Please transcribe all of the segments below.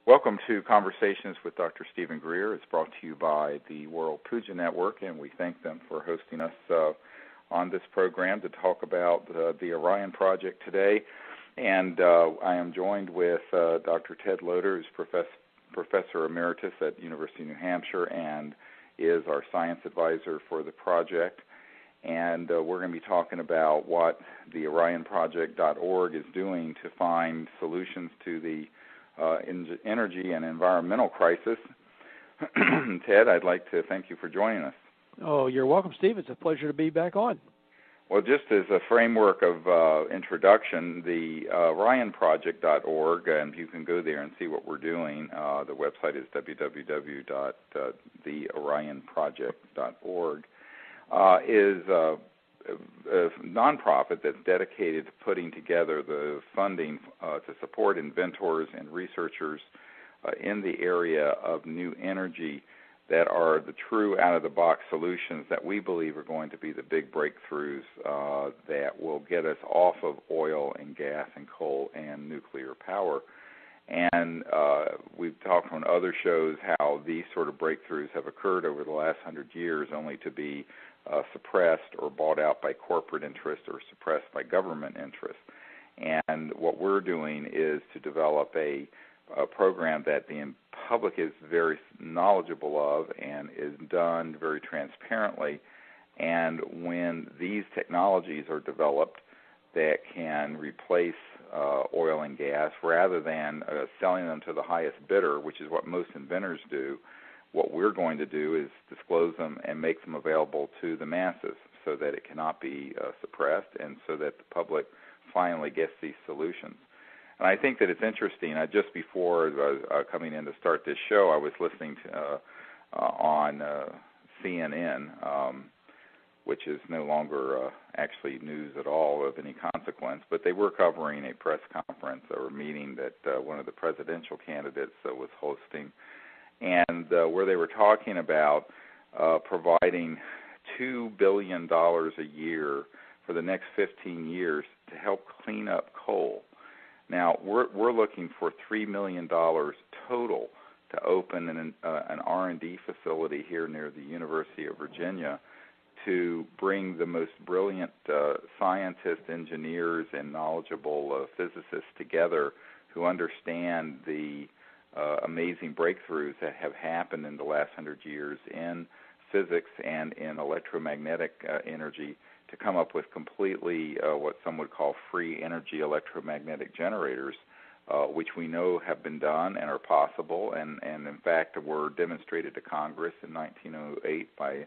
Welcome to Conversations with Dr. Stephen Greer. It's brought to you by the World Puja Network, and we thank them for hosting us on this program to talk about the Orion Project today. And I am joined with Dr. Ted Loder, who's Professor Emeritus at University of New Hampshire and is our science advisor for the project. And we're going to be talking about what the OrionProject.org is doing to find solutions to the energy and environmental crisis. Ted, I'd like to thank you for joining us. Oh, you're welcome, Steve. It's a pleasure to be back on. Well, just as a framework of introduction, the OrionProject.org, and you can go there and see what we're doing. The website is www.theorionproject.org, is a nonprofit that's dedicated to putting together the funding to support inventors and researchers in the area of new energy that are the true out-of-the-box solutions that we believe are going to be the big breakthroughs that will get us off of oil and gas and coal and nuclear power. And we've talked on other shows how these sort of breakthroughs have occurred over the last 100 years only to be suppressed or bought out by corporate interest or suppressed by government interest. And what we're doing is to develop a program that the public is very knowledgeable of and is done very transparently. And when these technologies are developed that can replace oil and gas rather than selling them to the highest bidder, which is what most inventors do, what we're going to do is disclose them and make them available to the masses so that it cannot be suppressed and so that the public finally gets these solutions. And I think that it's interesting. Just before coming in to start this show, I was listening to, on CNN, which is no longer actually news at all of any consequence, but they were covering a press conference or meeting that one of the presidential candidates was hosting, and where they were talking about providing $2 billion a year for the next 15 years to help clean up coal. Now, we're looking for $3 million total to open an R&D facility here near the University of Virginia to bring the most brilliant scientists, engineers, and knowledgeable physicists together who understand the amazing breakthroughs that have happened in the last 100 years in physics and in electromagnetic energy to come up with completely what some would call free energy electromagnetic generators, which we know have been done and are possible and in fact were demonstrated to Congress in 1908 by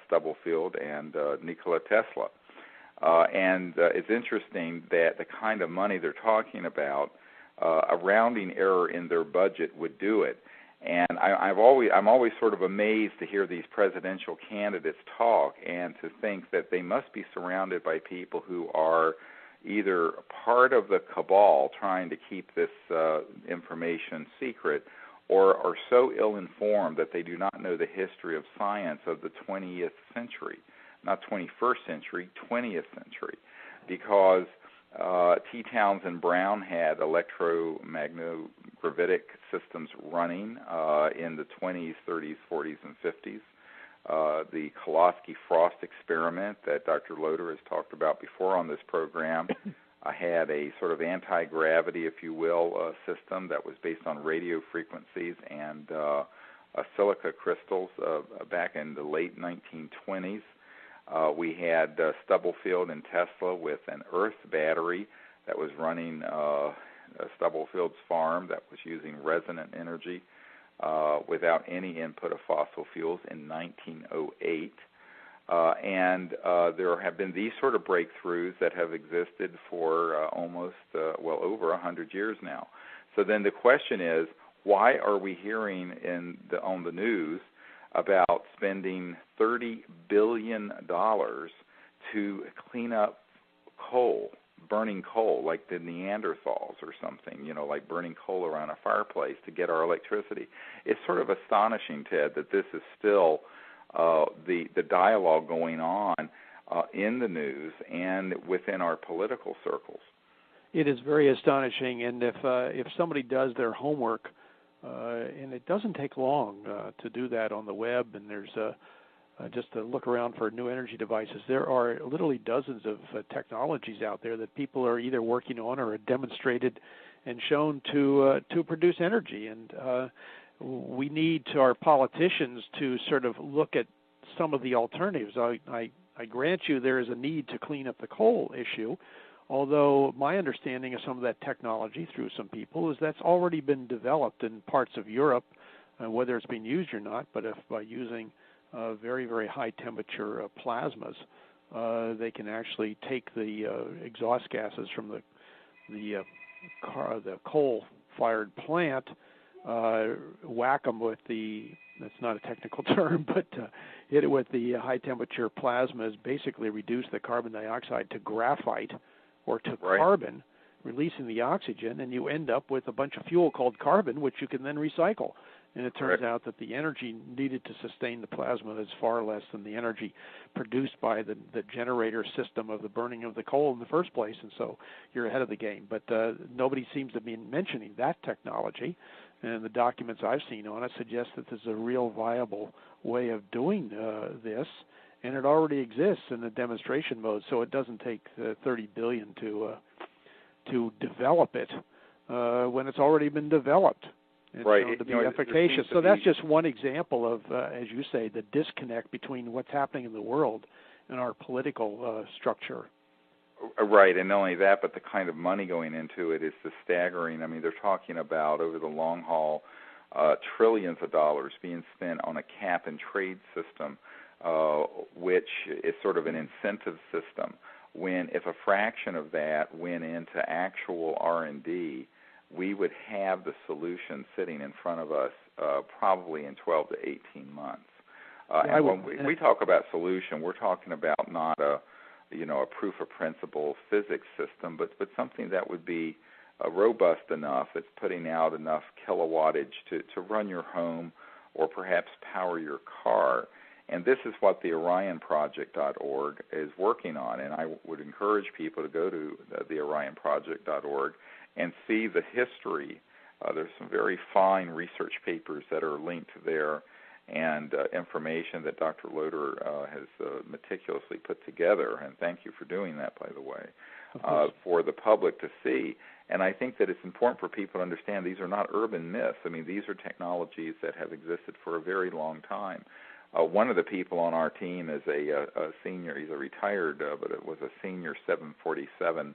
Stubblefield and Nikola Tesla. And it's interesting that the kind of money they're talking about, a rounding error in their budget would do it. And I'm always sort of amazed to hear these presidential candidates talk and to think that they must be surrounded by people who are either part of the cabal trying to keep this information secret or are so ill-informed that they do not know the history of science of the 20th century, not 21st century, 20th century, because T. Townsend Brown had electromagnogravitic systems running in the 20s, 30s, 40s, and 50s. The Kolosky-Frost experiment that Dr. Loder has talked about before on this program had a sort of anti-gravity, if you will, system that was based on radio frequencies and silica crystals back in the late 1920s. We had Stubblefield and Tesla with an earth battery that was running Stubblefield's farm that was using resonant energy without any input of fossil fuels in 1908. And there have been these sort of breakthroughs that have existed for almost, over 100 years now. So then the question is, why are we hearing on the news about spending $30 billion to clean up coal, burning coal, like the Neanderthals or something, like burning coal around a fireplace to get our electricity? It's sort of astonishing, Ted, that this is still the dialogue going on in the news and within our political circles. It is very astonishing, and if somebody does their homework and it doesn't take long to do that on the web, and there's just to look around for new energy devices. There are literally dozens of technologies out there that people are either working on or are demonstrated and shown to produce energy. And we need our politicians to sort of look at some of the alternatives. I grant you there is a need to clean up the coal issue, although my understanding of some of that technology through some people is that's already been developed in parts of Europe, whether it's being used or not, but if by using very, very high temperature plasmas, they can actually take the exhaust gases from the coal-fired plant, whack them with that's not a technical term, but hit it with the high temperature plasmas, basically reduce the carbon dioxide to graphite or to carbon, releasing the oxygen, and you end up with a bunch of fuel called carbon, which you can then recycle. And it turns out that the energy needed to sustain the plasma is far less than the energy produced by the generator system of the burning of the coal in the first place, and so you're ahead of the game. But nobody seems to be mentioning that technology, and the documents I've seen on it suggest that there's a real viable way of doing this, and it already exists in the demonstration mode, so it doesn't take $30 billion to develop it when it's already been developed. It's known to be efficacious. So that's just one example of, as you say, the disconnect between what's happening in the world and our political structure. Right, and not only that, but the kind of money going into it is the staggering. I mean, they're talking about, over the long haul, trillions of dollars being spent on a cap-and-trade system, which is sort of an incentive system. When if a fraction of that went into actual R&D, we would have the solution sitting in front of us probably in 12 to 18 months. And when we talk about solution, we're talking about not a proof of principle physics system, but something that would be robust enough, that's putting out enough kilowattage to run your home or perhaps power your car. And this is what the OrionProject.org is working on, and I would encourage people to go to the OrionProject.org and see the history. There's some very fine research papers that are linked there, and information that Dr. Loder has meticulously put together, and thank you for doing that, by the way, for the public to see. And I think that it's important for people to understand these are not urban myths. I mean, these are technologies that have existed for a very long time. One of the people on our team is a senior, he's a retired, but it was a senior 747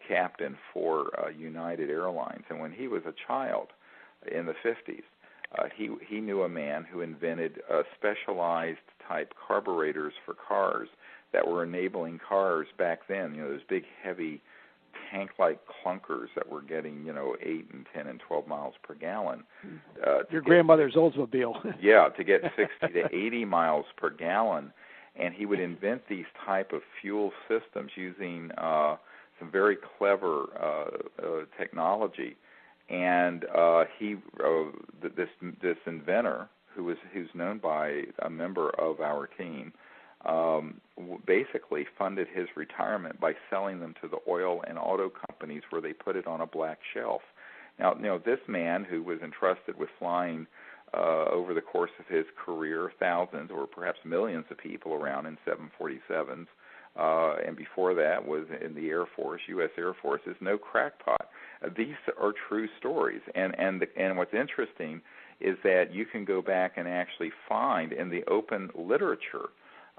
captain for United Airlines. And when he was a child in the 50s, he knew a man who invented specialized type carburetors for cars that were enabling cars back then, those big, heavy, tank-like clunkers that were getting, 8 and 10 and 12 miles per gallon. Your grandmother's Oldsmobile. Yeah, to get 60 to 80 miles per gallon. And he would invent these type of fuel systems using some very clever technology. And this inventor, who's known by a member of our team, basically funded his retirement by selling them to the oil and auto companies where they put it on a black shelf. Now, this man who was entrusted with flying over the course of his career thousands or perhaps millions of people around in 747s, and before that was in the Air Force, U.S. Air Force, is no crackpot. These are true stories, and what's interesting is that you can go back and actually find in the open literature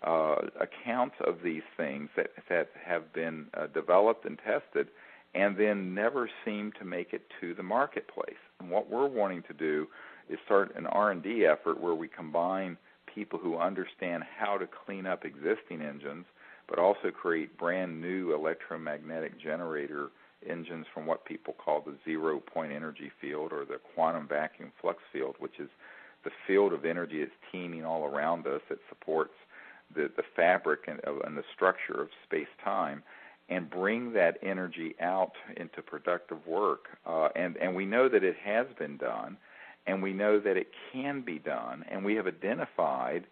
accounts of these things that have been developed and tested and then never seem to make it to the marketplace. And what we're wanting to do is start an R&D effort where we combine people who understand how to clean up existing engines, but also create brand new electromagnetic generator engines from what people call the zero-point energy field or the quantum vacuum flux field, which is the field of energy that's teeming all around us that supports the fabric and the structure of space-time, and bring that energy out into productive work. And we know that it has been done, and we know that it can be done, and we have identified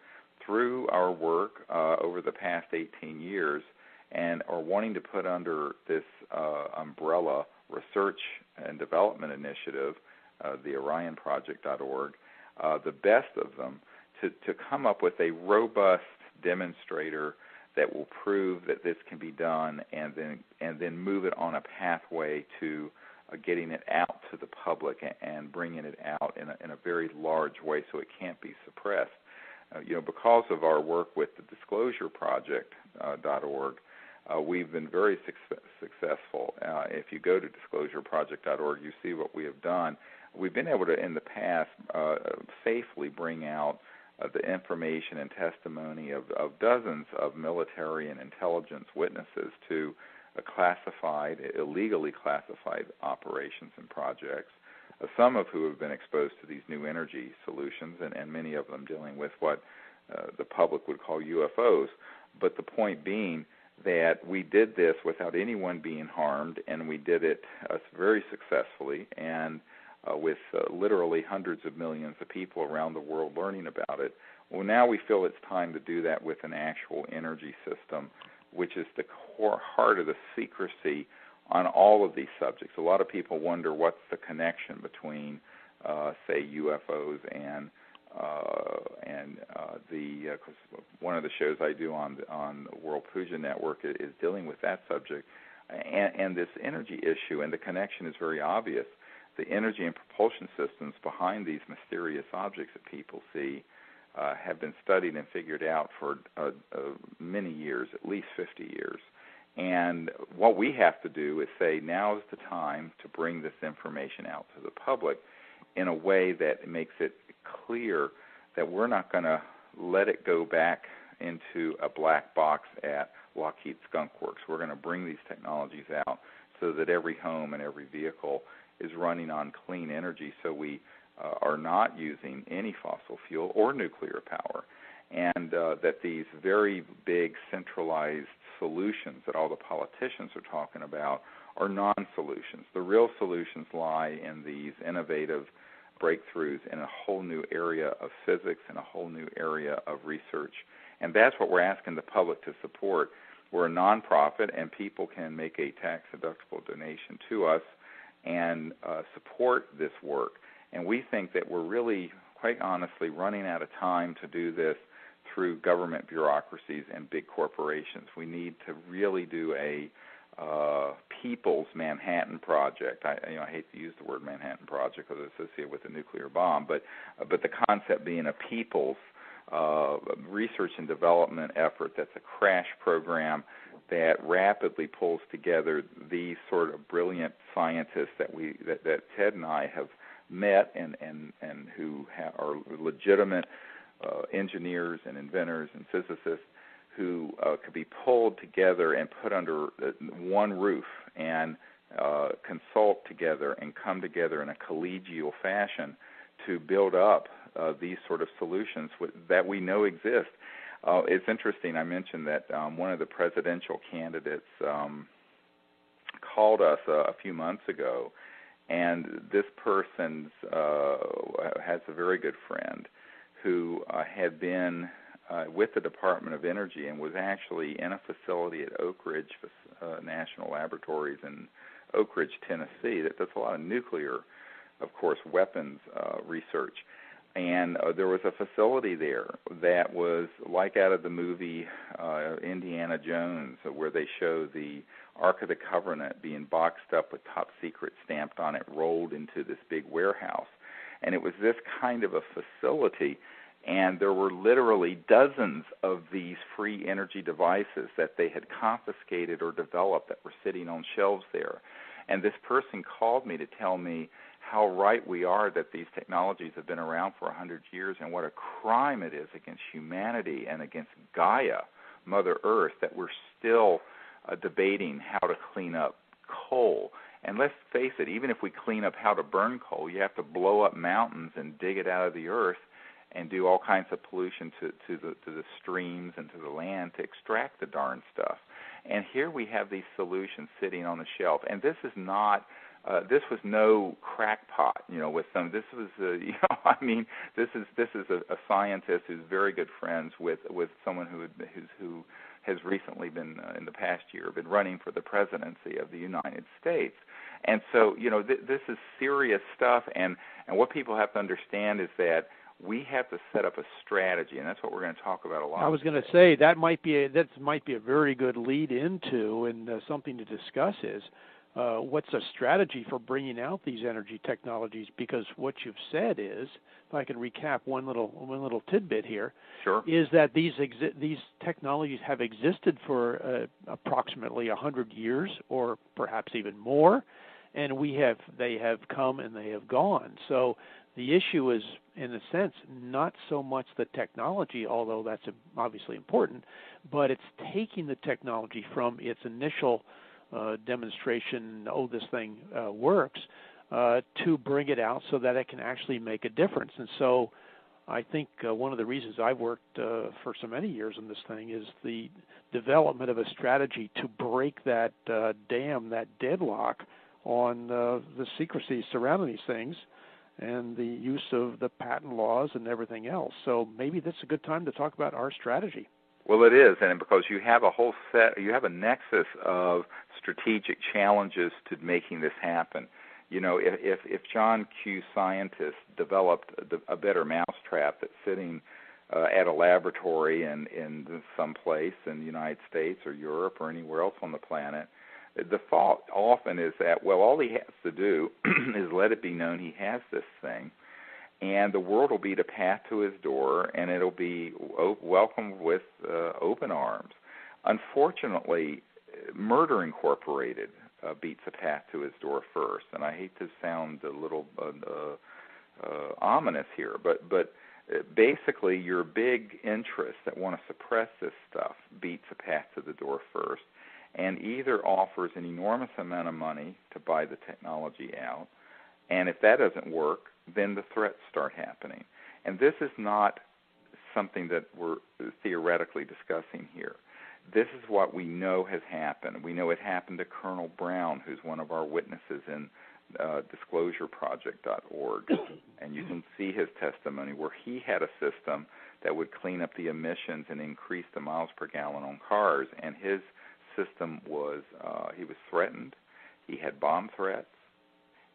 through our work over the past 18 years and are wanting to put under this umbrella research and development initiative the orionproject.org, the best of them, to come up with a robust demonstrator that will prove that this can be done, and then move it on a pathway to getting it out to the public and bringing it out in a very large way so it can't be suppressed. Because of our work with the disclosureproject.org, we've been very successful. If you go to disclosureproject.org, you see what we have done. We've been able to, in the past, safely bring out the information and testimony of dozens of military and intelligence witnesses to illegally classified operations and projects, some of who have been exposed to these new energy solutions, and many of them dealing with what the public would call UFOs. But the point being that we did this without anyone being harmed, and we did it very successfully, and with literally hundreds of millions of people around the world learning about it. Well, now we feel it's time to do that with an actual energy system, which is the core heart of the secrecy on all of these subjects. A lot of people wonder what's the connection between, say, UFOs and because one of the shows I do on the World Puja Network is dealing with that subject and this energy issue, and the connection is very obvious. The energy and propulsion systems behind these mysterious objects that people see have been studied and figured out for many years, at least 50 years. And what we have to do is say, now is the time to bring this information out to the public in a way that makes it clear that we're not going to let it go back into a black box at Lockheed Skunk Works. We're going to bring these technologies out so that every home and every vehicle is running on clean energy, so we are not using any fossil fuel or nuclear power, and that these very big centralized solutions that all the politicians are talking about are non-solutions. The real solutions lie in these innovative breakthroughs in a whole new area of physics and a whole new area of research, and that's what we're asking the public to support. We're a nonprofit, and people can make a tax-deductible donation to us and support this work. And we think that we're really, quite honestly, running out of time to do this through government bureaucracies and big corporations. We need to really do a people's Manhattan Project. I hate to use the word Manhattan Project because it's associated with a nuclear bomb, but the concept being a people's research and development effort that's a crash program that rapidly pulls together these sort of brilliant scientists that Ted and I have met and who are legitimate engineers and inventors and physicists who could be pulled together and put under one roof and consult together and come together in a collegial fashion to build up these sort of solutions that we know exist. It's interesting, I mentioned that one of the presidential candidates called us a few months ago, and this person has a very good friend who had been with the Department of Energy and was actually in a facility at Oak Ridge National Laboratories in Oak Ridge, Tennessee, that does a lot of nuclear, of course, weapons research. And there was a facility there that was like out of the movie Indiana Jones, where they show the Ark of the Covenant being boxed up with top secret stamped on it, rolled into this big warehouse. And it was this kind of a facility, and there were literally dozens of these free energy devices that they had confiscated or developed that were sitting on shelves there. And this person called me to tell me how right we are that these technologies have been around for 100 years and what a crime it is against humanity and against Gaia, Mother Earth, that we're still debating how to clean up coal. And let's face it, even if we clean up how to burn coal, you have to blow up mountains and dig it out of the earth and do all kinds of pollution to the streams and to the land to extract the darn stuff. And here we have these solutions sitting on the shelf. And this is not, this was no crackpot, with some. This was, this is a scientist who's very good friends with someone who has recently been, in the past year, been running for the presidency of the United States. And so, this is serious stuff, and what people have to understand is that we have to set up a strategy, and that's what we're going to talk about a lot. I was going to say that might be a very good lead into, and something to discuss is what's a strategy for bringing out these energy technologies? Because what you've said is, if I can recap one little tidbit here, sure, is that these technologies have existed for approximately 100 years, or perhaps even more, and they have come and they have gone. So the issue is, in a sense, not so much the technology, although that's obviously important, but it's taking the technology from its initial demonstration, this thing works, to bring it out so that it can actually make a difference. And so I think one of the reasons I've worked for so many years on this thing is the development of a strategy to break that dam, that deadlock on the secrecy surrounding these things, and the use of the patent laws and everything else. So maybe that's a good time to talk about our strategy. Well, it is, and because you have a nexus of strategic challenges to making this happen. If John Q. scientists developed a better mousetrap that's sitting at a laboratory in some place in the United States or Europe or anywhere else on the planet, the thought often is that, well, all he has to do is let it be known he has this thing, and the world will beat a path to his door, and it'll be welcomed with open arms. Unfortunately, Murder Incorporated beats a path to his door first, and I hate to sound a little ominous here, but basically your big interests that want to suppress this stuff beats a path to the door first, and either offers an enormous amount of money to buy the technology out, and if that doesn't work, then the threats start happening. And this is not something that we're theoretically discussing here. This is what we know has happened. We know it happened to Colonel Brown, who's one of our witnesses in disclosureproject.org, and you can see his testimony where he had a system that would clean up the emissions and increase the miles per gallon on cars, and his system was, he was threatened, he had bomb threats,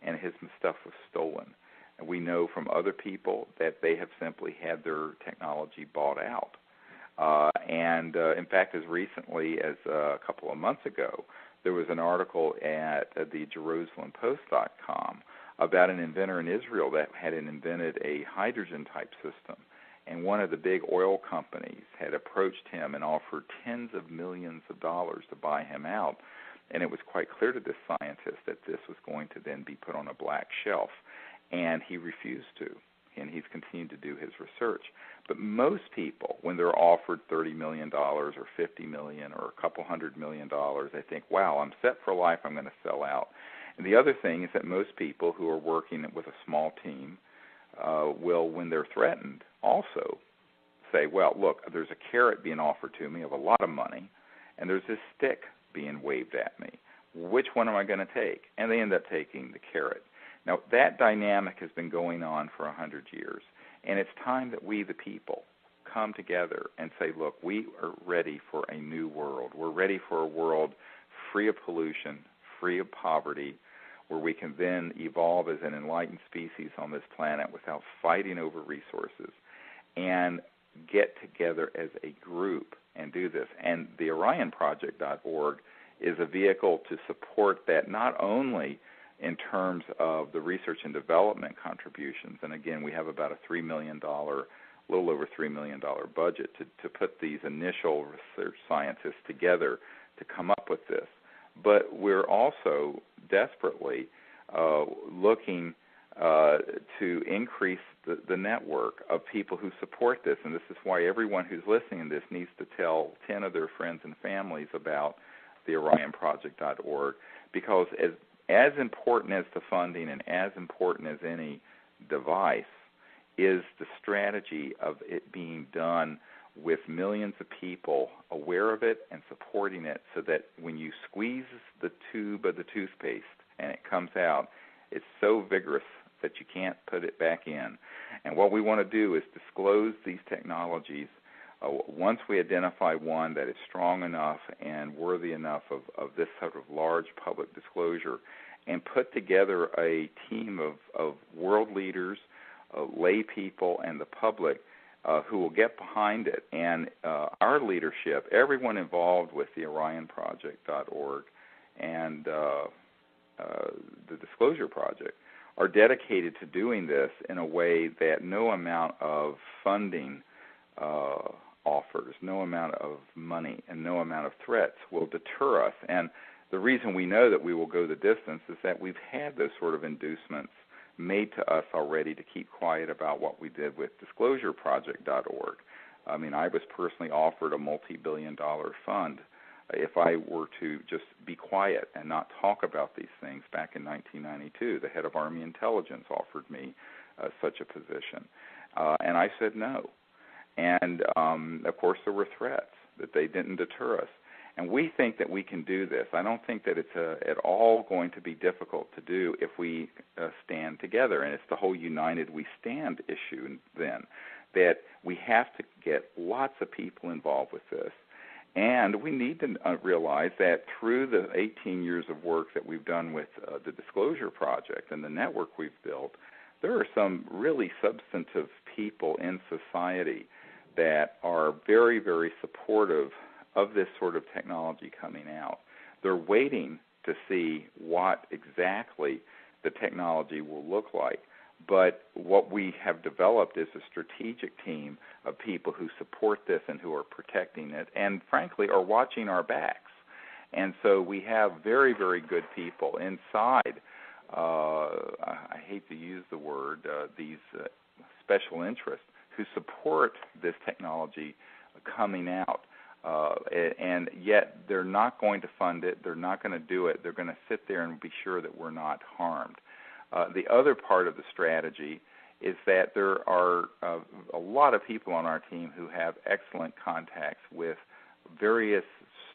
and his stuff was stolen. And we know from other people that they have simply had their technology bought out. In fact, as recently as a couple of months ago, there was an article at the JerusalemPost.com about an inventor in Israel that had invented a hydrogen-type system. And one of the big oil companies had approached him and offered tens of millions of dollars to buy him out. And it was quite clear to this scientist that this was going to then be put on a black shelf. And he refused to. And he's continued to do his research. But most people, when they're offered $30 million or $50 million or a couple $100 million, they think, wow, I'm set for life, I'm going to sell out. And the other thing is that most people who are working with a small team will, when they're threatened, also say, well, look, there's a carrot being offered to me of a lot of money, and there's this stick being waved at me. Which one am I going to take? And they end up taking the carrot. Now, that dynamic has been going on for 100 years, and it's time that we, the people, come together and say, look, we are ready for a new world. We're ready for a world free of pollution, free of poverty, where we can then evolve as an enlightened species on this planet without fighting over resources, and get together as a group and do this. And the OrionProject.org is a vehicle to support that, not only in terms of the research and development contributions, and again, we have about a $3 million, little over $3 million budget to put these initial research scientists together to come up with this. But we're also desperately looking to increase the network of people who support this, and this is why everyone who's listening to this needs to tell 10 of their friends and families about the OrionProject.org, because as important as the funding and as important as any device is the strategy of it being done with millions of people aware of it and supporting it, so that when you squeeze the tube of the toothpaste and it comes out, it's so vigorous that you can't put it back in. And what we want to do is disclose these technologies Once we identify one that is strong enough and worthy enough of this sort of large public disclosure, and put together a team of world leaders, lay people, and the public who will get behind it. And our leadership, everyone involved with the OrionProject.org and the Disclosure Project, are dedicated to doing this in a way that no amount of funding offers, no amount of money, and no amount of threats will deter us. And the reason we know that we will go the distance is that we've had those sort of inducements made to us already to keep quiet about what we did with DisclosureProject.org. I mean, I was personally offered a multi-billion-dollar fund if I were to just be quiet and not talk about these things back in 1992. The head of Army Intelligence offered me such a position, and I said no. And, of course, there were threats that they didn't deter us. And we think that we can do this. I don't think that it's at all going to be difficult to do if we stand together. And it's the whole United We Stand issue then, that we have to get lots of people involved with this. And we need to realize that through the 18 years of work that we've done with the Disclosure Project and the network we've built, there are some really substantive people in society that are very, very supportive of this sort of technology coming out. They're waiting to see what exactly the technology will look like. But what we have developed is a strategic team of people who support this and who are protecting it and, frankly, are watching our backs. And so we have very, very good people inside, I hate to use the word, these special interests who support this technology coming out. And yet they're not going to fund it. They're not going to do it. They're going to sit there and be sure that we're not harmed. The other part of the strategy is that there are a lot of people on our team who have excellent contacts with various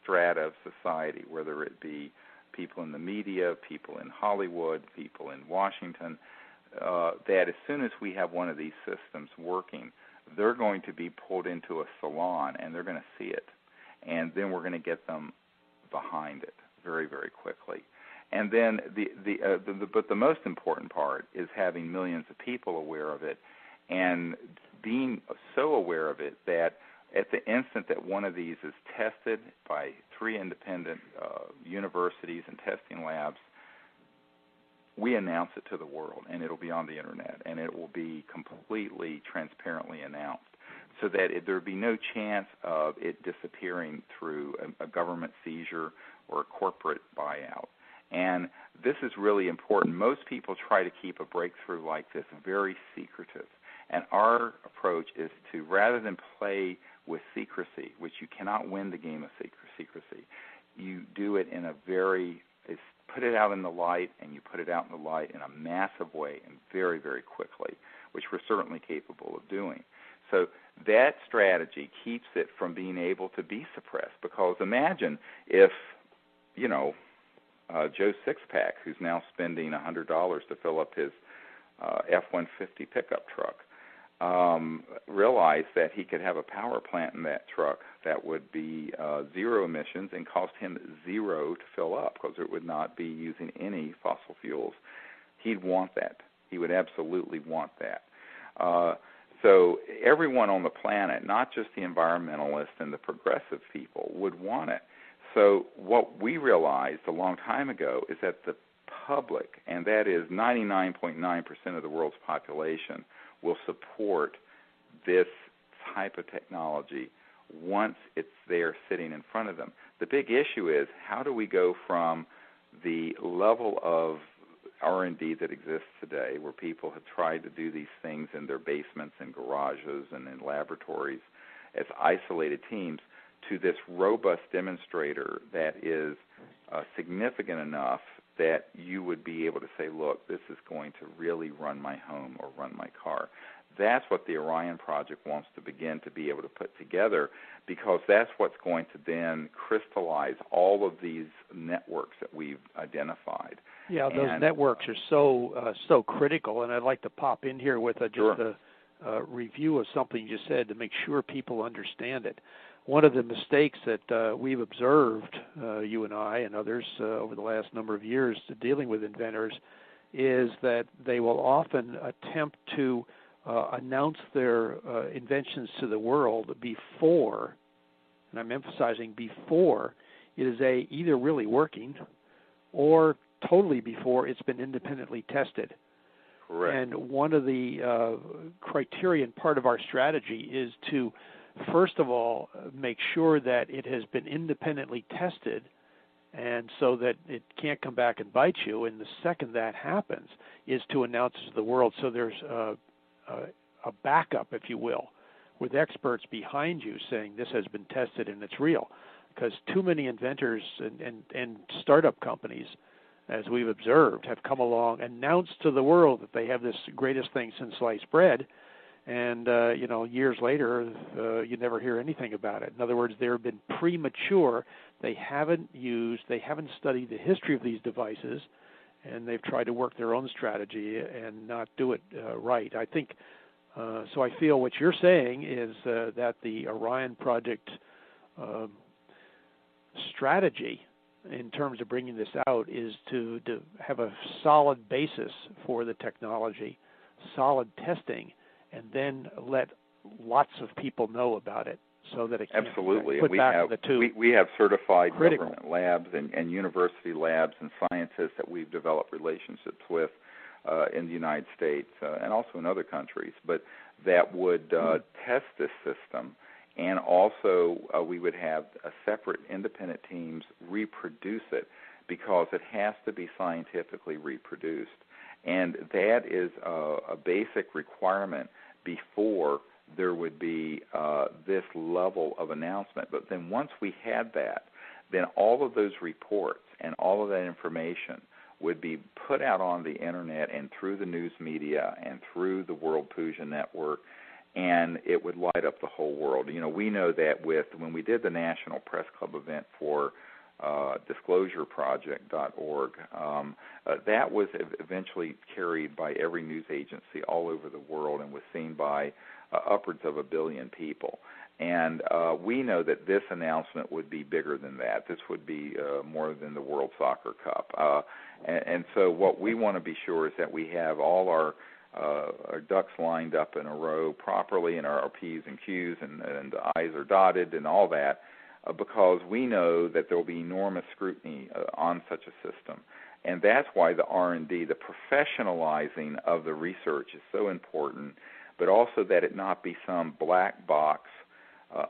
strata of society, whether it be people in the media, people in Hollywood, people in Washington, that as soon as we have one of these systems working, they're going to be pulled into a salon and they're going to see it. And then we're going to get them behind it very, very quickly. And then but the most important part is having millions of people aware of it and being so aware of it that at the instant that one of these is tested by 3 independent universities and testing labs, we announce it to the world, and it'll be on the Internet, and it will be completely transparently announced so that there'd be no chance of it disappearing through a government seizure or a corporate buyout. And this is really important. Most people try to keep a breakthrough like this very secretive. And our approach is to, rather than play with secrecy, which you cannot win the game of secrecy, you do it in a put it out in the light, and you put it out in the light in a massive way and very, very quickly, which we're certainly capable of doing. So that strategy keeps it from being able to be suppressed, because imagine if, Joe Sixpack, who's now spending $100 to fill up his F-150 pickup truck, realized that he could have a power plant in that truck that would be zero emissions and cost him $0 to fill up, because it would not be using any fossil fuels. He'd want that. He would absolutely want that. So everyone on the planet, not just the environmentalists and the progressive people, would want it. So what we realized a long time ago is that the public, and that is 99.9% of the world's population, will support this type of technology once it's there sitting in front of them. The big issue is, how do we go from the level of R&D that exists today, where people have tried to do these things in their basements and garages and in laboratories as isolated teams, to this robust demonstrator that is significant enough that you would be able to say, look, this is going to really run my home or run my car. That's what the Orion Project wants to begin to be able to put together, because that's what's going to then crystallize all of these networks that we've identified. Yeah, those networks are so critical, and I'd like to pop in here with just sure. review of something you said to make sure people understand it. One of the mistakes that we've observed, you and I and others, over the last number of years dealing with inventors, is that they will often attempt to announce their inventions to the world before, and I'm emphasizing before, it is either really working or totally before it's been independently tested. Correct. And one of the criterion part of our strategy is to, first of all, make sure that it has been independently tested, and so that it can't come back and bite you. And the second that happens is to announce it to the world, so there's a backup, if you will, with experts behind you saying this has been tested and it's real. Because too many inventors and startup companies, as we've observed, have come along, announced to the world that they have this greatest thing since sliced bread, and years later, you never hear anything about it. In other words, they've been premature. They haven't studied the history of these devices, and they've tried to work their own strategy and not do it right. I think so. I feel what you're saying is that the Orion project strategy in terms of bringing this out is to have a solid basis for the technology, solid testing, and then let lots of people know about it so that it can be put back in the tube. We have certified government labs and university labs and scientists that we've developed relationships with in the United States and also in other countries, but that would test this system. And also, we would have separate independent teams reproduce it because it has to be scientifically reproduced. And that is a basic requirement before there would be this level of announcement. But then once we had that, then all of those reports and all of that information would be put out on the Internet and through the news media and through the World Puja Network, and it would light up the whole world. You know, we know that when we did the National Press Club event for disclosureproject.org, that was eventually carried by every news agency all over the world and was seen by upwards of 1 billion people. And we know that this announcement would be bigger than that. This would be more than the World Soccer Cup. And so what we want to be sure is that we have all our ducks lined up in a row properly, and our P's and Q's and the I's are dotted and all that, because we know that there will be enormous scrutiny on such a system. And that's why the R&D, the professionalizing of the research is so important, but also that it not be some black box,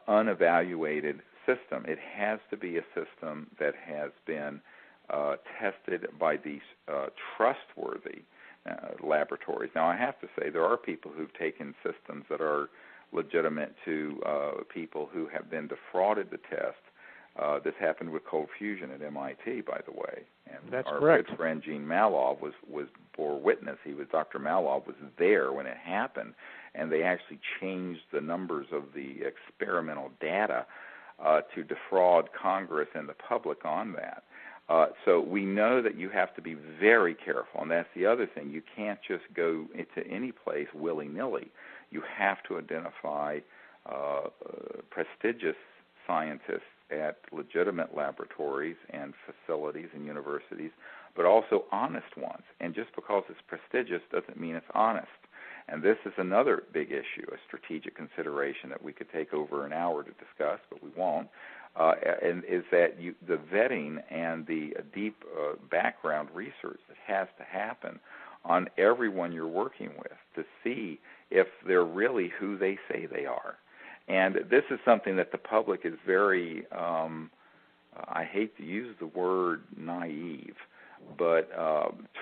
unevaluated system. It has to be a system that has been tested by these trustworthy laboratories. Now, I have to say there are people who've taken systems that are legitimate to people who have been defrauded the test. This happened with cold fusion at MIT, by the way. And that's our correct. good friend Gene Malov bore witness. Dr. Malov was there when it happened, and they actually changed the numbers of the experimental data to defraud Congress and the public on that. So we know that you have to be very careful, and that's the other thing. You can't just go into any place willy-nilly. You have to identify prestigious scientists at legitimate laboratories and facilities and universities, but also honest ones. And just because it's prestigious doesn't mean it's honest. And this is another big issue, a strategic consideration that we could take over an hour to discuss, but we won't. And is that the vetting and the deep background research that has to happen on everyone you're working with to see if they're really who they say they are. And this is something that the public is very, I hate to use the word naive, but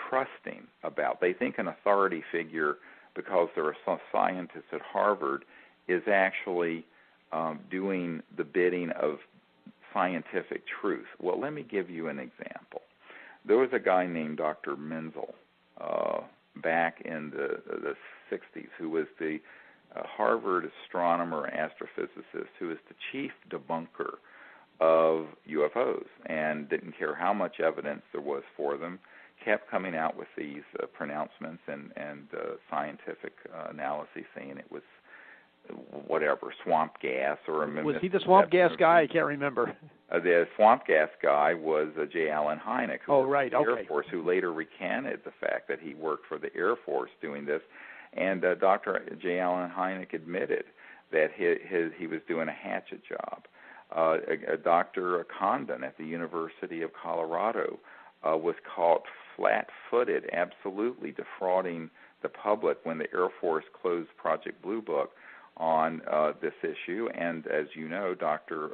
trusting about. They think an authority figure, because they're a scientist at Harvard, is actually doing the bidding of scientific truth. Well, let me give you an example. There was a guy named Dr. Menzel back in the 60s who was the Harvard astronomer and astrophysicist who was the chief debunker of UFOs and didn't care how much evidence there was for them, kept coming out with these pronouncements and scientific analyses saying it was whatever, swamp gas or a... Was he the swamp gas guy? I can't remember. The swamp gas guy was J. Allen Hynek, who was right, the Air Force, who later recanted the fact that he worked for the Air Force doing this. And Dr. J. Allen Hynek admitted that he was doing a hatchet job. Dr. Condon at the University of Colorado was caught flat-footed, absolutely defrauding the public when the Air Force closed Project Blue Book on this issue. And as you know, Dr.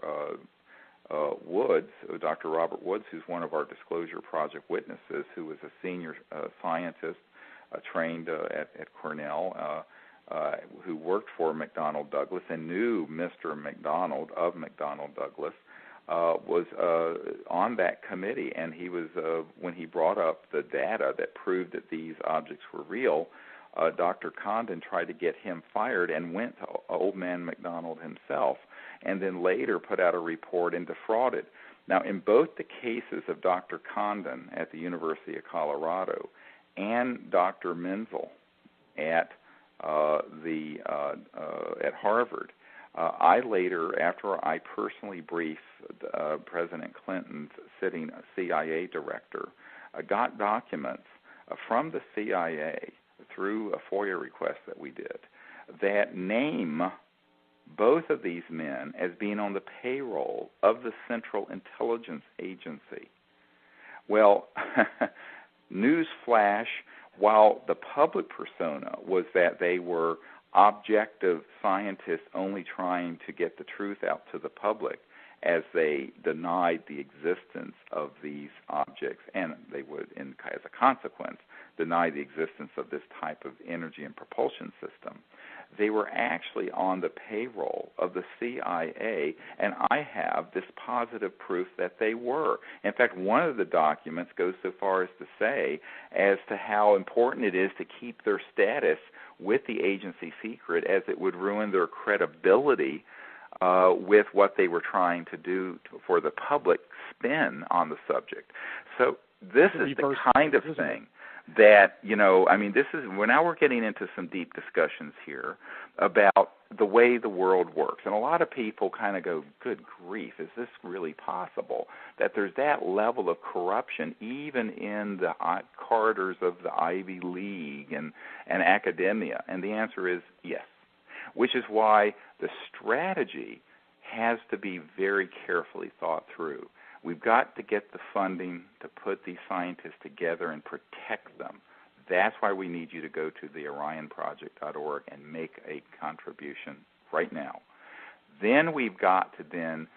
Robert Woods, who's one of our Disclosure Project witnesses, who was a senior scientist trained at Cornell, who worked for McDonnell Douglas and knew Mr. McDonald of McDonnell Douglas, was on that committee. And he was, when he brought up the data that proved that these objects were real, Dr. Condon tried to get him fired and went to Old Man McDonald himself, and then later put out a report and defrauded. Now, in both the cases of Dr. Condon at the University of Colorado and Dr. Menzel at Harvard, I later, after I personally briefed President Clinton's sitting CIA director, got documents from the CIA through a FOIA request that we did that name both of these men as being on the payroll of the Central Intelligence Agency. Well, newsflash, while the public persona was that they were objective scientists only trying to get the truth out to the public, as they denied the existence of these objects, and they would, as a consequence, deny the existence of this type of energy and propulsion system. They were actually on the payroll of the CIA, and I have this positive proof that they were. In fact, one of the documents goes so far as to say as to how important it is to keep their status with the agency secret, as it would ruin their credibility with what they were trying to do for the public spin on the subject. So this is the kind of thing that, this is, now we're getting into some deep discussions here about the way the world works. And a lot of people kind of go, good grief, is this really possible? That there's that level of corruption even in the corridors of the Ivy League and academia? And the answer is yes, which is why the strategy has to be very carefully thought through. We've got to get the funding to put these scientists together and protect them. That's why we need you to go to the orionproject.org and make a contribution right now. Then we've got to then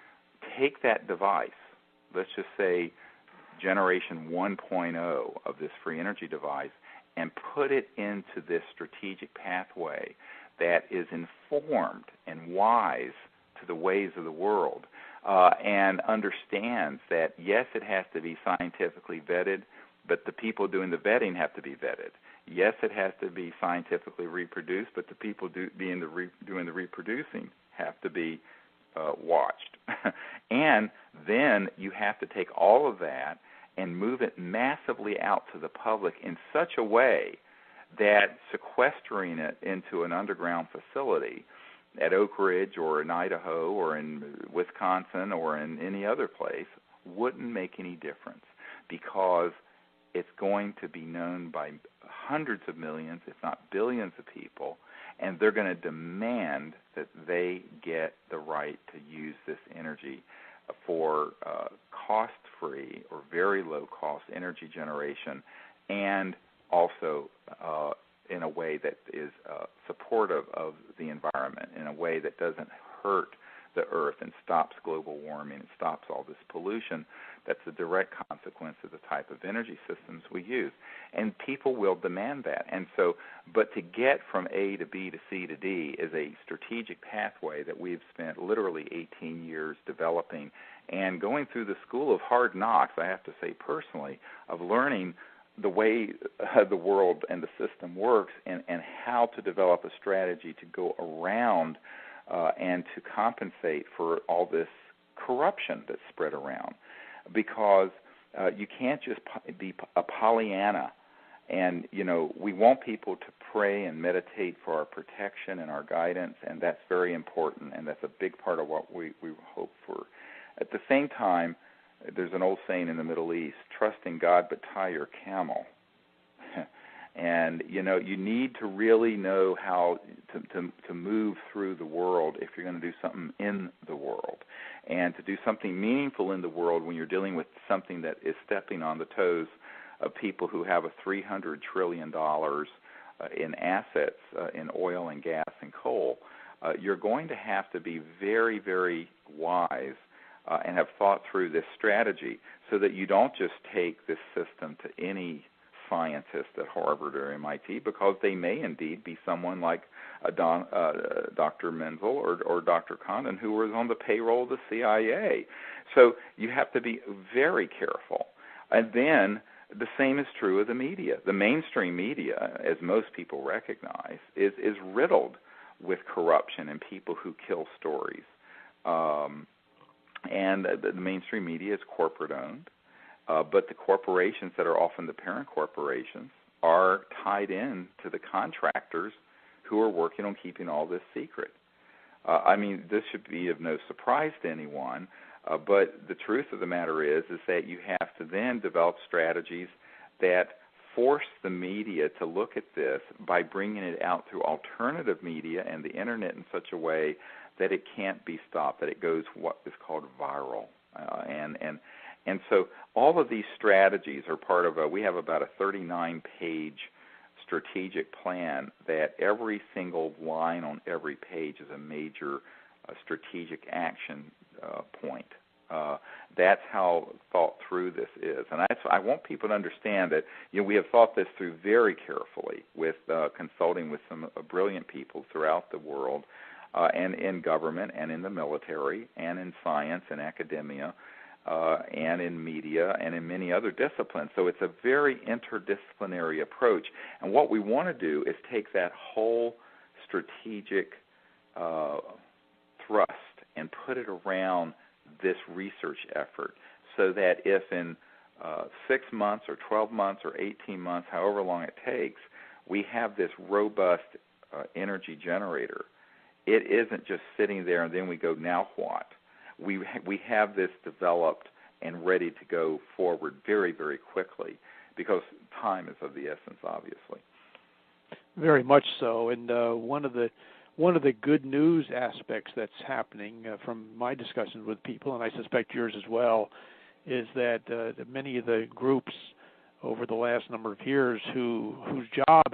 take that device, let's just say generation 1.0 of this free energy device, and put it into this strategic pathway that is informed and wise to the ways of the world, and understands that, yes, it has to be scientifically vetted, but the people doing the vetting have to be vetted. Yes, it has to be scientifically reproduced, but the people doing the reproducing have to be watched. And then you have to take all of that and move it massively out to the public in such a way that sequestering it into an underground facility at Oak Ridge or in Idaho or in Wisconsin or in any other place wouldn't make any difference, because it's going to be known by hundreds of millions, if not billions of people, and they're going to demand that they get the right to use this energy for cost-free or very low-cost energy generation, and also in a way that is supportive of the environment, in a way that doesn't hurt the earth and stops global warming and stops all this pollution that's a direct consequence of the type of energy systems we use. And people will demand that. And so, but to get from A to B to C to D is a strategic pathway that we've spent literally 18 years developing and going through the school of hard knocks, I have to say personally, of learning the way the world and the system works, and how to develop a strategy to go around and to compensate for all this corruption that's spread around. Because you can't just be a Pollyanna. And, we want people to pray and meditate for our protection and our guidance, and that's very important, and that's a big part of what we hope for. At the same time, there's an old saying in the Middle East, trust in God but tie your camel. And, you need to really know how to move through the world if you're going to do something in the world. And to do something meaningful in the world when you're dealing with something that is stepping on the toes of people who have a $300 trillion in assets in oil and gas and coal, you're going to have to be very, very wise and have thought through this strategy so that you don't just take this system to any scientist at Harvard or MIT, because they may indeed be someone like Dr. Menzel or Dr. Condon, who was on the payroll of the CIA. So you have to be very careful. And then the same is true of the media. The mainstream media, as most people recognize, is riddled with corruption and people who kill stories. And the mainstream media is corporate-owned. But the corporations that are often the parent corporations are tied in to the contractors who are working on keeping all this secret. This should be of no surprise to anyone, but the truth of the matter is that you have to then develop strategies that force the media to look at this by bringing it out through alternative media and the Internet in such a way that it can't be stopped, that it goes what is called viral. And so all of these strategies are part of we have about a 39-page strategic plan that every single line on every page is a major strategic action point. That's how thought through this is. And I want people to understand that we have thought this through very carefully with consulting with some brilliant people throughout the world and in government and in the military and in science and academia. And in media and in many other disciplines. So it's a very interdisciplinary approach. And what we want to do is take that whole strategic thrust and put it around this research effort so that if in 6 months or 12 months or 18 months, however long it takes, we have this robust energy generator, it isn't just sitting there and then we go, now what? We have this developed and ready to go forward very, very quickly because time is of the essence, obviously. Very much so. And one of the good news aspects that's happening from my discussions with people, and I suspect yours as well, is that many of the groups over the last number of years whose job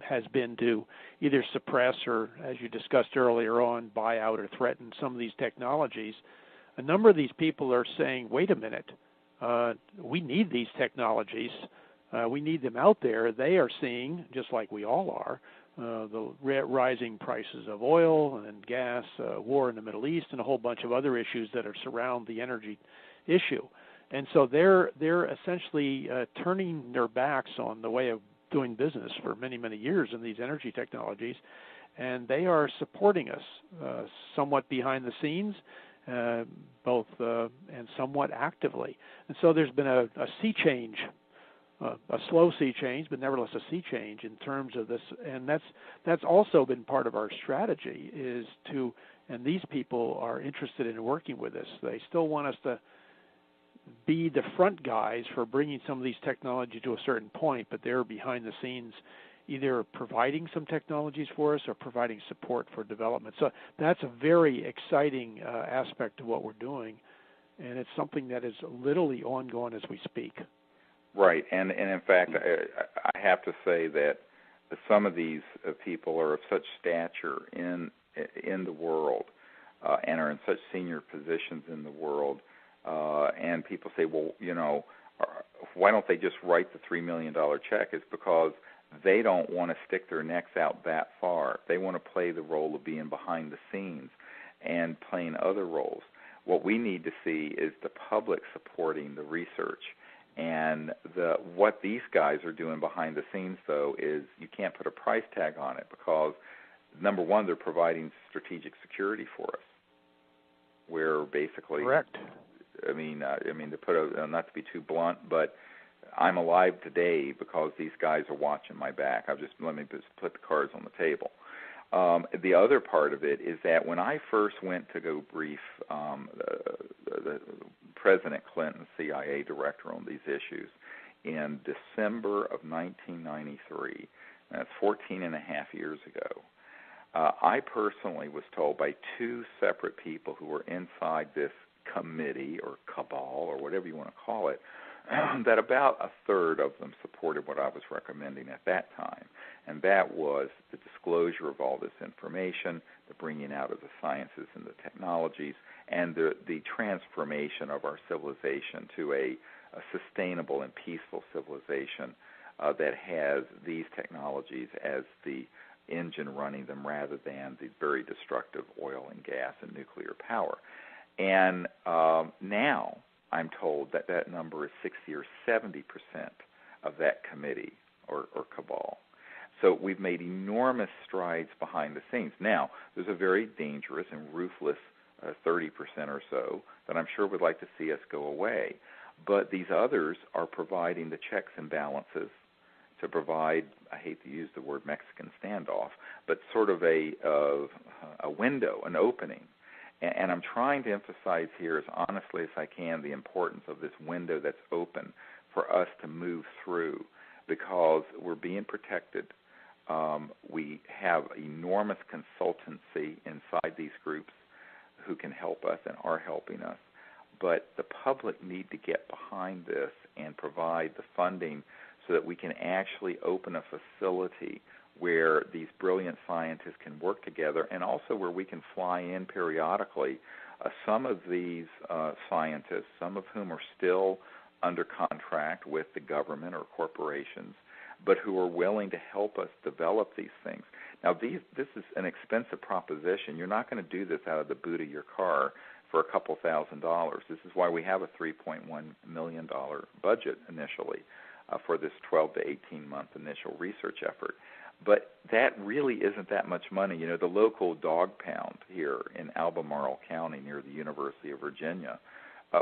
has been to either suppress or, as you discussed earlier on, buy out or threaten some of these technologies, a number of these people are saying, wait a minute, we need these technologies. We need them out there. They are seeing, just like we all are, the rising prices of oil and gas, war in the Middle East, and a whole bunch of other issues that are surround the energy issue. And so they're essentially turning their backs on the way of doing business for many, many years in these energy technologies, and they are supporting us somewhat behind the scenes, both and somewhat actively. And so there's been a sea change, a slow sea change, but nevertheless a sea change in terms of this. And that's also been part of our strategy is to, and these people are interested in working with us. They still want us to be the front guys for bringing some of these technologies to a certain point, but they're behind the scenes either providing some technologies for us or providing support for development. So that's a very exciting aspect of what we're doing, and it's something that is literally ongoing as we speak. Right, and in fact, I have to say that some of these people are of such stature in the world and are in such senior positions in the world, and people say, well, why don't they just write the $3 million check? It's because they don't want to stick their necks out that far. They want to play the role of being behind the scenes and playing other roles. What we need to see is the public supporting the research. And what these guys are doing behind the scenes, though, is you can't put a price tag on it because, number one, they're providing strategic security for us, where basically correct. to put not to be too blunt, but I'm alive today because these guys are watching my back. Let me just put the cards on the table. The other part of it is that when I first went to go brief the President Clinton, CIA director, on these issues in December of 1993, that's 14 and a half years ago, I personally was told by two separate people who were inside this committee or cabal or whatever you want to call it, that about a third of them supported what I was recommending at that time, and that was the disclosure of all this information, the bringing out of the sciences and the technologies, and the transformation of our civilization to a sustainable and peaceful civilization that has these technologies as the engine running them rather than the very destructive oil and gas and nuclear power. And now I'm told that that number is 60 or 70% of that committee or cabal. So we've made enormous strides behind the scenes. Now, there's a very dangerous and ruthless 30% or so that I'm sure would like to see us go away. But these others are providing the checks and balances to provide, I hate to use the word Mexican standoff, but sort of a window, an opening. And I'm trying to emphasize here as honestly as I can the importance of this window that's open for us to move through because we're being protected. We have enormous consultancy inside these groups who can help us and are helping us. But the public need to get behind this and provide the funding so that we can actually open a facility where these brilliant scientists can work together and also where we can fly in periodically some of these scientists, some of whom are still under contract with the government or corporations, but who are willing to help us develop these things. Now, this is an expensive proposition. You're not going to do this out of the boot of your car for a couple $1,000s. This is why we have a $3.1 million budget initially for this 12 to 18-month initial research effort. But that really isn't that much money. You know, the local dog pound here in Albemarle County near the University of Virginia,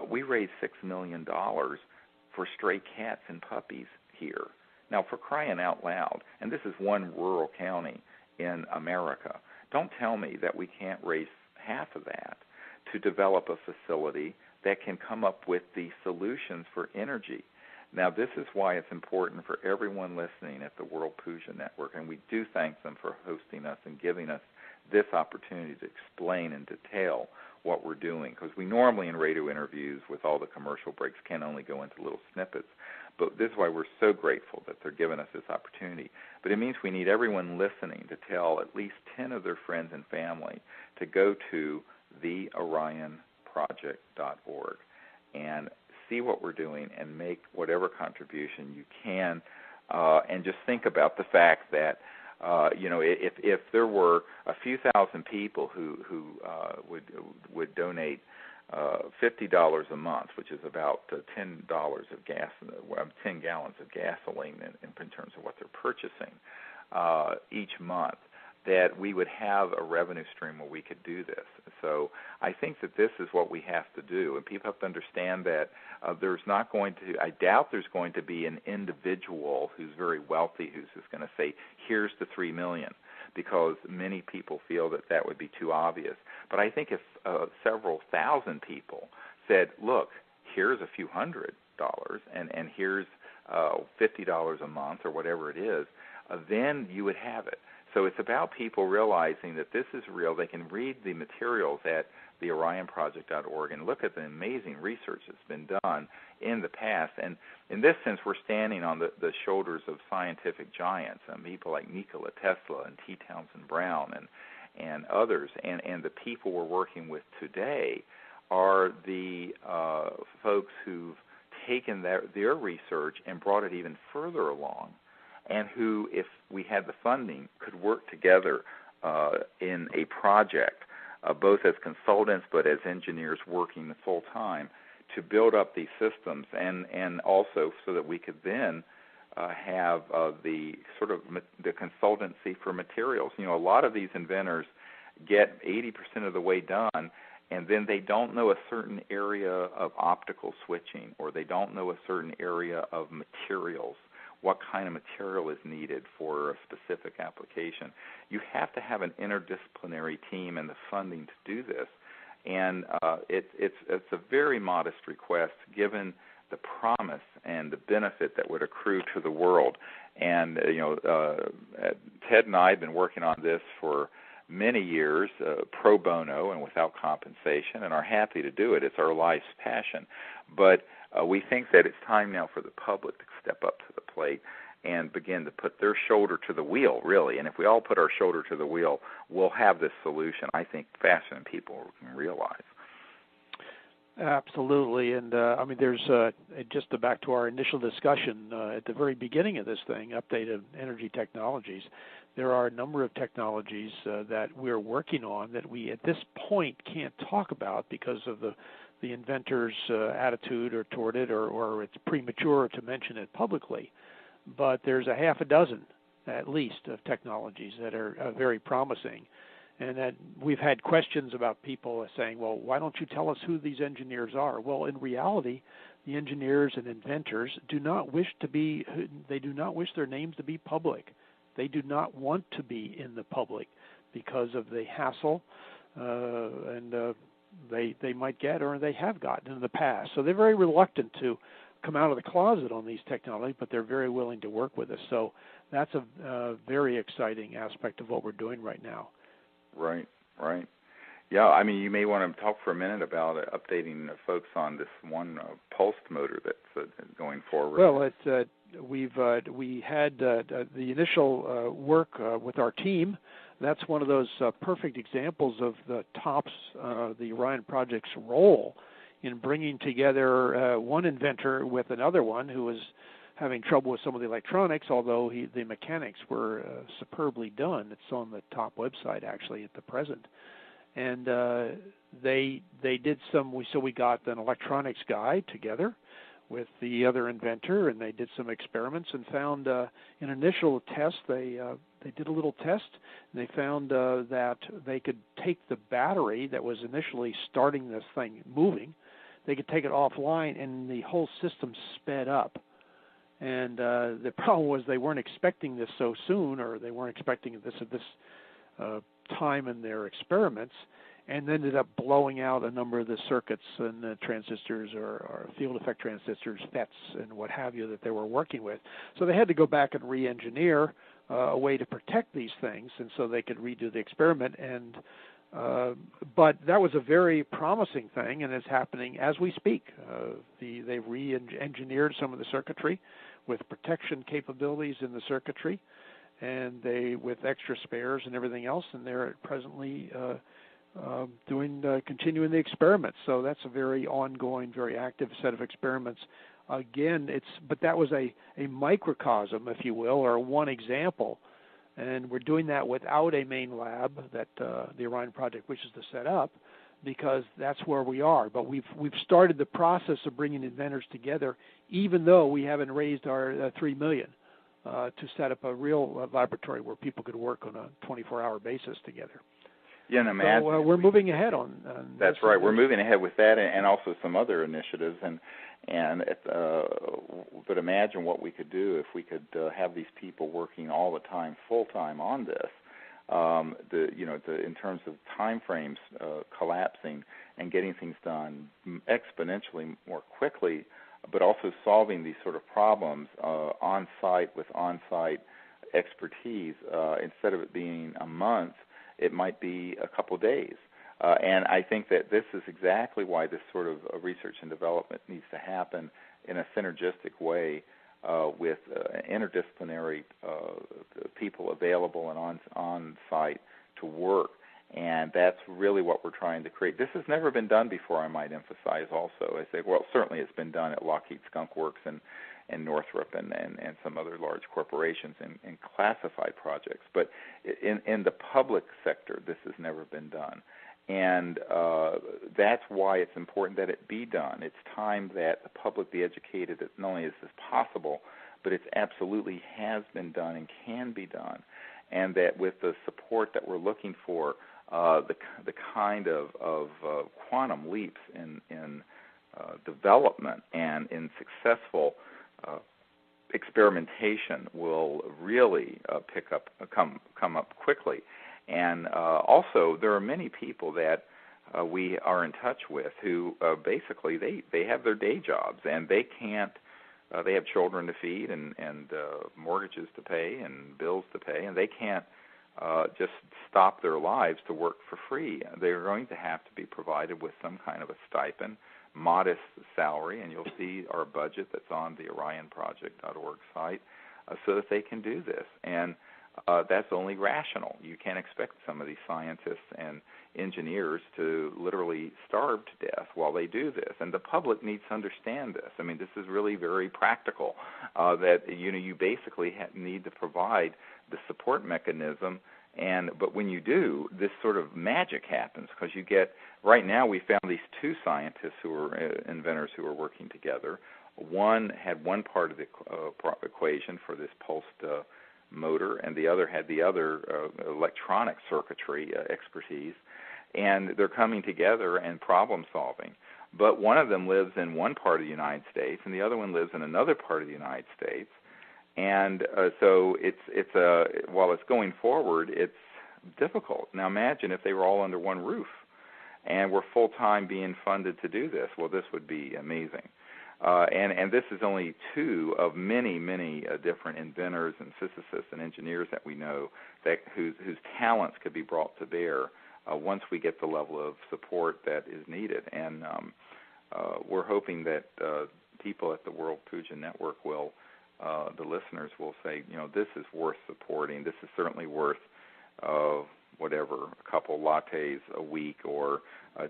we raised $6 million for stray cats and puppies here. Now, for crying out loud, and this is one rural county in America, don't tell me that we can't raise half of that to develop a facility that can come up with the solutions for energy. Now, this is why it's important for everyone listening at the World Puja Network, and we do thank them for hosting us and giving us this opportunity to explain in detail what we're doing, because we normally in radio interviews with all the commercial breaks can only go into little snippets. But this is why we're so grateful that they're giving us this opportunity. But it means we need everyone listening to tell at least 10 of their friends and family to go to theorionproject.org and see what we're doing and make whatever contribution you can, and just think about the fact that if there were a few thousand people who would donate $50 a month, which is about $10 of gas, 10 gallons of gasoline in terms of what they're purchasing each month, that we would have a revenue stream where we could do this. So I think that this is what we have to do, and people have to understand that I doubt there's going to be an individual who's very wealthy who's just going to say, here's the $3 million, because many people feel that would be too obvious. But I think if several thousand people said, look, here's a few $100 and here's $50 a month or whatever it is, then you would have it. So it's about people realizing that this is real. They can read the materials at theorionproject.org and look at the amazing research that's been done in the past. And in this sense, we're standing on the shoulders of scientific giants, people like Nikola Tesla and T. Townsend Brown and others. And the people we're working with today are the folks who've taken their research and brought it even further along, and who, if we had the funding, could work together in a project, both as consultants but as engineers working full-time to build up these systems, and also so that we could then have the sort of the consultancy for materials. You know, a lot of these inventors get 80% of the way done, and then they don't know a certain area of optical switching, or they don't know a certain area of materials, what kind of material is needed for a specific application. You have to have an interdisciplinary team and the funding to do this, and it's a very modest request given the promise and the benefit that would accrue to the world. And Ted and I have been working on this for many years, pro bono and without compensation, and are happy to do it. It's our life's passion. But we think that it's time now for the public to step up to the plate and begin to put their shoulder to the wheel, really. And if we all put our shoulder to the wheel, we'll have this solution, I think, faster than people can realize. Absolutely, and there's just back to our initial discussion at the very beginning of this thing, updated energy technologies. There are a number of technologies that we're working on that we at this point can't talk about because of the inventor's attitude or toward it, or it's premature to mention it publicly. But there's a half a dozen, at least, of technologies that are very promising. And that we've had questions about people saying, well, why don't you tell us who these engineers are? Well, in reality, the engineers and inventors do not wish their names to be public. They do not want to be in the public because of the hassle they might get or they have gotten in the past. So they're very reluctant to come out of the closet on these technologies, but they're very willing to work with us. So that's a very exciting aspect of what we're doing right now. Right. Yeah, you may want to talk for a minute about updating folks on this one pulsed motor that's going forward. Well, we had the initial work with our team. That's one of those perfect examples of the TOPS, the Orion Project's role in bringing together one inventor with another one who was having trouble with some of the electronics, although the mechanics were superbly done. It's on the top website, actually, at the present. And they did so we got an electronics guy together with the other inventor, and they did some experiments and found an initial test. They did a little test, and they found that they could take the battery that was initially starting this thing moving, they could take it offline, and the whole system sped up. And the problem was they weren't expecting this so soon, or they weren't expecting this at this time in their experiments, and ended up blowing out a number of the circuits and the transistors or field effect transistors, FETs, and what have you that they were working with. So they had to go back and re-engineer a way to protect these things, and so they could redo the experiment. And but that was a very promising thing, and it's happening as we speak. They've re-engineered some of the circuitry with protection capabilities in the circuitry, and with extra spares and everything else, and they're presently continuing the experiments. So that's a very ongoing, very active set of experiments. Again, but that was a microcosm, if you will, or one example. And we're doing that without a main lab that the Orion Project wishes to set up, because that's where we are. But we've started the process of bringing inventors together, even though we haven't raised our $3 million to set up a real laboratory where people could work on a 24-hour basis together. Yeah, and imagine so we're moving ahead on that's right. We're moving ahead with that, and also some other initiatives. But imagine what we could do if we could have these people working all the time, full time on this. In terms of time frames collapsing and getting things done exponentially more quickly, but also solving these sort of problems on site with on-site expertise. Instead of it being a month, it might be a couple days. And I think that this is exactly why this sort of research and development needs to happen in a synergistic way with interdisciplinary people available and on site to work. And that's really what we're trying to create. This has never been done before, I might emphasize also. I say, well, certainly it's been done at Lockheed Skunk Works and Northrop and some other large corporations in classified projects. But in the public sector, this has never been done. And that's why it's important that it be done. It's time that the public be educated that not only is this possible, but it absolutely has been done and can be done. and that with the support that we're looking for, the kind of quantum leaps in development and in successful experimentation will really come up quickly. And also, there are many people that we are in touch with who basically they have their day jobs and they can't. They have children to feed and mortgages to pay and bills to pay, and they can't just stop their lives to work for free. They're going to have to be provided with some kind of a stipend, modest salary, and you'll see our budget that's on the orionproject.org site so that they can do this. And that's only rational. You can't expect some of these scientists and engineers to literally starve to death while they do this. And the public needs to understand this. I mean, this is really very practical, that you basically need to provide the support mechanism. But when you do, this sort of magic happens because you get, right now we found these two scientists who are inventors who are working together. One had one part of the equation for this pulsed motor, and the other had the other electronic circuitry expertise, and they're coming together and problem solving. But one of them lives in one part of the United States, and the other one lives in another part of the United States. And so while it's going forward, it's difficult. Now imagine if they were all under one roof and were full-time being funded to do this. Well, this would be amazing. And this is only two of many, many different inventors and physicists and engineers that we know whose talents could be brought to bear once we get the level of support that is needed. And we're hoping that people at the World Puja Network will, the listeners will say, this is worth supporting. This is certainly worth whatever, a couple lattes a week or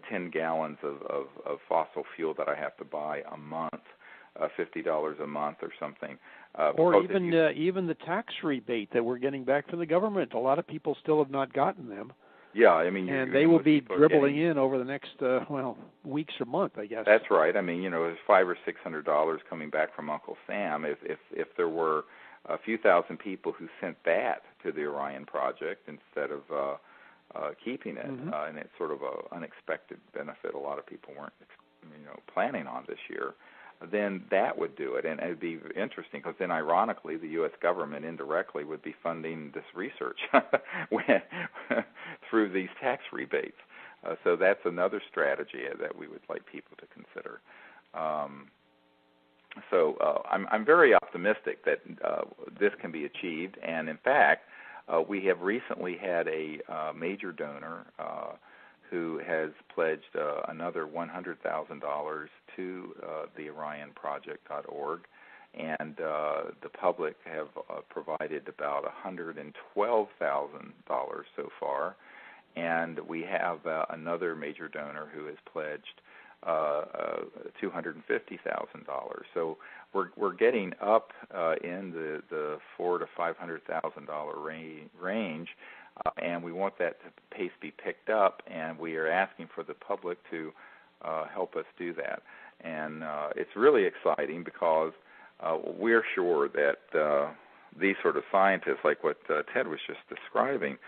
10 gallons of fossil fuel that I have to buy a month, $50 a month or something. Or even the tax rebate that we're getting back from the government. A lot of people still have not gotten them. Yeah, I mean, and they will be dribbling in over the next weeks or month, I guess. That's right. I mean, there's $500 or $600 coming back from Uncle Sam. If there were a few thousand people who sent that to the Orion Project instead of keeping it, and it's sort of an unexpected benefit a lot of people weren't planning on this year, then that would do it. And it would be interesting because then, ironically, the U.S. government indirectly would be funding this research through these tax rebates. So that's another strategy that we would like people to consider. So I'm very optimistic that this can be achieved. And, in fact, we have recently had a major donor who has pledged another $100,000 to the orionproject.org, and the public have provided about $112,000 so far, and we have another major donor who has pledged $250,000. So we're getting up in the $400,000 to $500,000 range. And we want that pace be picked up, and we are asking for the public to help us do that. And it's really exciting because we're sure that these sort of scientists, like what Ted was just describing,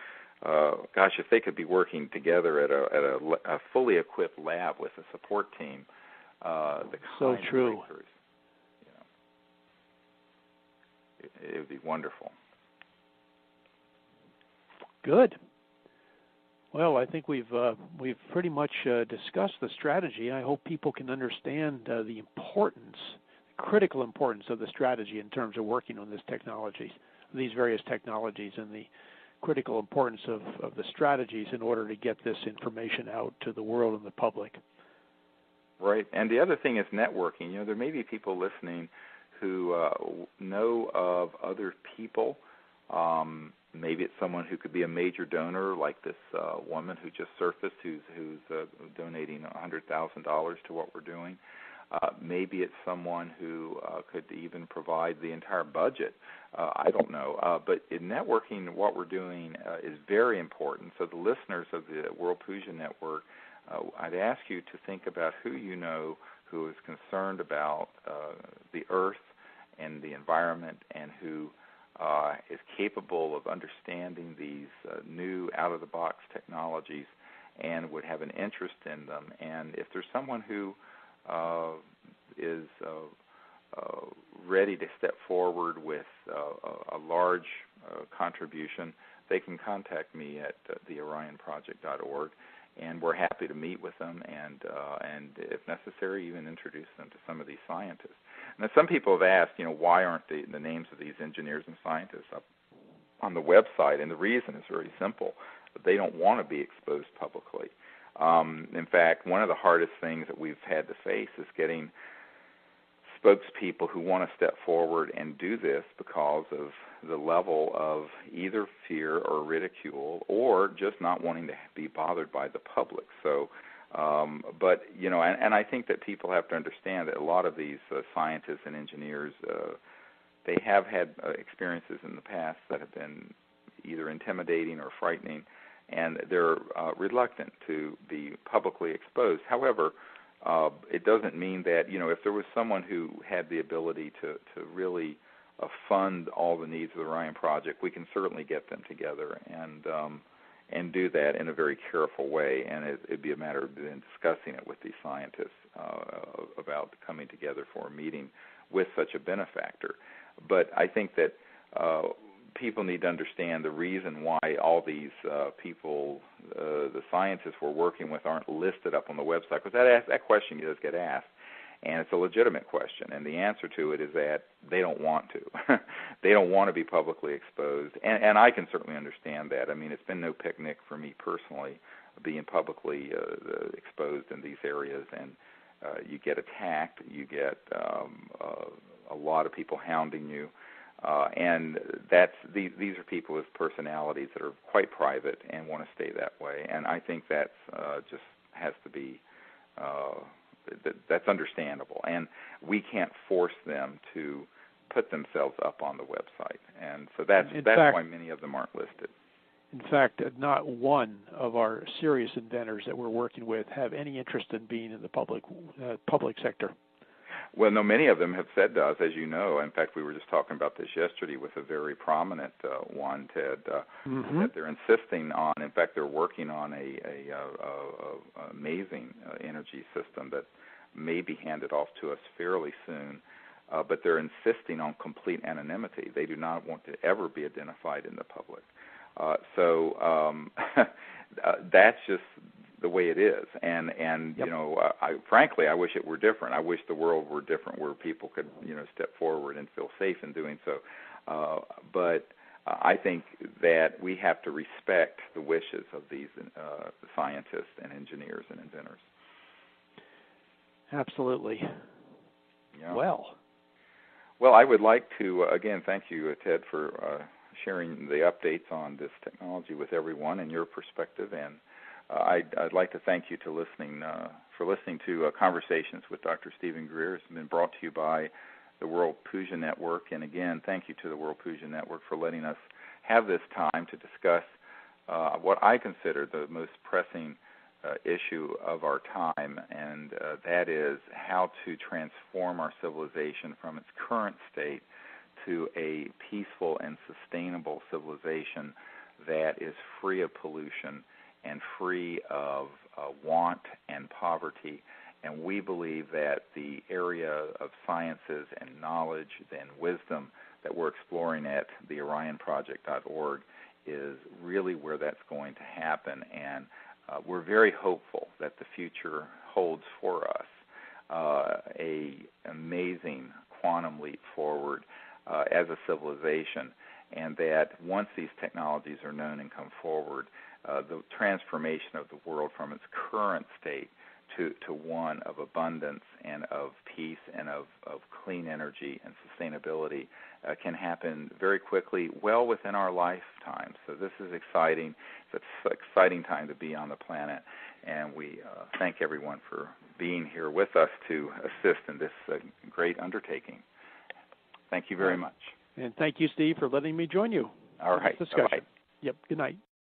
gosh, if they could be working together at a fully equipped lab with a support team, the kind of breakthroughs, it would be wonderful. Good. Well, I think we've pretty much discussed the strategy. I hope people can understand the critical importance of the strategy in terms of working on these various technologies, and the critical importance of the strategies in order to get this information out to the world and the public. Right. And the other thing is networking. There may be people listening who know of other people. Maybe it's someone who could be a major donor, like this woman who just surfaced, who's donating $100,000 to what we're doing. Maybe it's someone who could even provide the entire budget. I don't know. But in networking, what we're doing is very important. So the listeners of the World Puja Network, I'd ask you to think about who you know who is concerned about the Earth and the environment, and who is capable of understanding these new out-of-the-box technologies and would have an interest in them. And if there's someone who is ready to step forward with a large contribution, they can contact me at theorionproject.org, and we're happy to meet with them and if necessary, even introduce them to some of these scientists. Now, some people have asked, why aren't the names of these engineers and scientists up on the website? And the reason is very simple. They don't want to be exposed publicly. In fact, one of the hardest things that we've had to face is getting spokespeople who want to step forward and do this because of the level of either fear or ridicule or just not wanting to be bothered by the public. So, and I think that people have to understand that a lot of these scientists and engineers, they have had experiences in the past that have been either intimidating or frightening, and they're reluctant to be publicly exposed. However, it doesn't mean that, if there was someone who had the ability to really fund all the needs of the Orion Project, we can certainly get them together and do that in a very careful way. And it'd be a matter of then discussing it with these scientists about coming together for a meeting with such a benefactor. But I think that people need to understand the reason why all these people, the scientists we're working with, aren't listed up on the website, because that question does get asked, and it's a legitimate question. And the answer to it is that they don't want to. They don't want to be publicly exposed, and I can certainly understand that. I mean, it's been no picnic for me personally being publicly exposed in these areas, and you get attacked, you get a lot of people hounding you. And these are people with personalities that are quite private and want to stay that way. And I think that's just has to be that's understandable. And we can't force them to put themselves up on the website. And so that's why many of them aren't listed. In fact, not one of our serious inventors that we're working with have any interest in being in the public sector. Well, no, many of them have said to us, as you know. In fact, we were just talking about this yesterday with a very prominent one, Ted, that they're insisting on. In fact, they're working on a amazing energy system that may be handed off to us fairly soon. But they're insisting on complete anonymity. They do not want to ever be identified in the public. So that's just the way it is, and yep. Frankly, I wish it were different. I wish the world were different, where people could step forward and feel safe in doing so. But I think that we have to respect the wishes of these scientists and engineers and inventors. Absolutely. Yeah. Well, I would like to again thank you, Ted, for sharing the updates on this technology with everyone and your perspective, and I'd like to thank you for listening to Conversations with Dr. Stephen Greer. It's been brought to you by the World Puja Network. And again, thank you to the World Puja Network for letting us have this time to discuss what I consider the most pressing issue of our time, and that is how to transform our civilization from its current state to a peaceful and sustainable civilization that is free of pollution and free of want and poverty. And we believe that the area of sciences and knowledge and wisdom that we're exploring at theorionproject.org is really where that's going to happen. And we're very hopeful that the future holds for us an amazing quantum leap forward as a civilization, and that once these technologies are known and come forward, the transformation of the world from its current state to one of abundance and of peace and of clean energy and sustainability can happen very quickly, well within our lifetime. So this is exciting. It's an exciting time to be on the planet, and we thank everyone for being here with us to assist in this great undertaking. Thank you very much. And thank you, Steve, for letting me join you. All right. Discussion. Bye-bye. Yep. Good night.